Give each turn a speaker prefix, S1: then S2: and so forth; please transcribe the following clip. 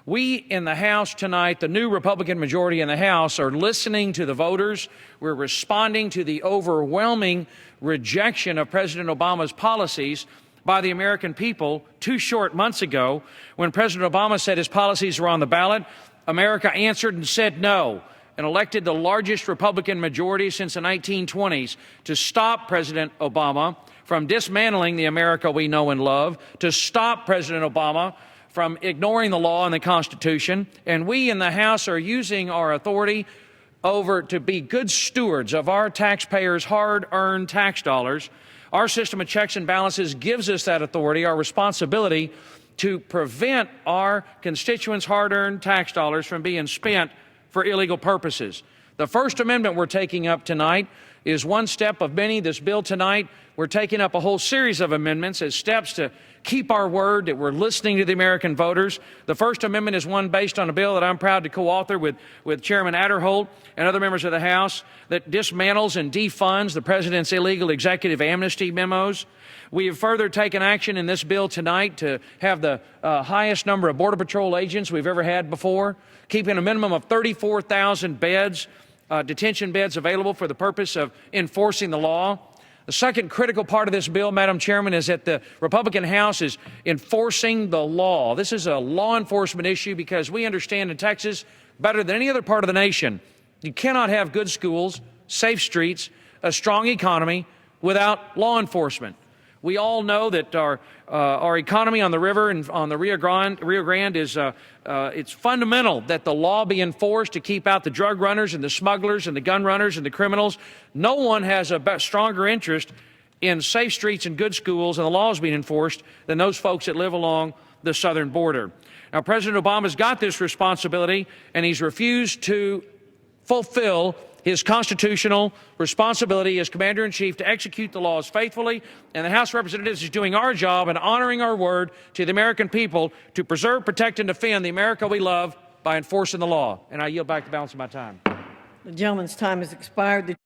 S1: We in the House tonight, the new Republican majority in the House, are listening to the voters. We're responding to the overwhelming rejection of President Obama's policies by the American people 2 short months ago. When President Obama said his policies were on the ballot, America answered and said no, and elected the largest Republican majority since the 1920s to stop President Obama from dismantling the America we know and love, to stop President Obama from ignoring the law and the Constitution. And we in the House are using our authority to be good stewards of our taxpayers' hard-earned tax dollars. Our system of checks and balances gives us that authority, our responsibility to prevent our constituents' hard-earned tax dollars from being spent for illegal purposes. The First Amendment we're taking up tonight is one step of many. This bill tonight, we're taking up a whole series of amendments as steps to keep our word that we're listening to the American voters. The First Amendment is one based on a bill that I'm proud to co-author with Chairman Adderholt and other members of the House that dismantles and defunds the President's illegal executive amnesty memos. We have further taken action in this bill tonight to have the highest number of Border Patrol agents we've ever had before, keeping a minimum of 34,000 beds, detention beds available for the purpose of enforcing the law. The second critical part of this bill, Madam Chairman, is that the Republican House is enforcing the law. This is a law enforcement issue because we understand in Texas, better than any other part of the nation, you cannot have good schools, safe streets, a strong economy without law enforcement. We all know that our economy on the river and on the Rio Grande is it's fundamental that the law be enforced to keep out the drug runners and the smugglers and the gun runners and the criminals. No one has a stronger interest in safe streets and good schools and the laws being enforced than those folks that live along the southern border. Now, President Obama's got this responsibility, and he's refused to fulfill his constitutional responsibility as Commander-in-Chief to execute the laws faithfully, and the House of Representatives is doing our job and honoring our word to the American people to preserve, protect, and defend the America we love by enforcing the law. And I yield back the balance of my time.
S2: The gentleman's time has expired.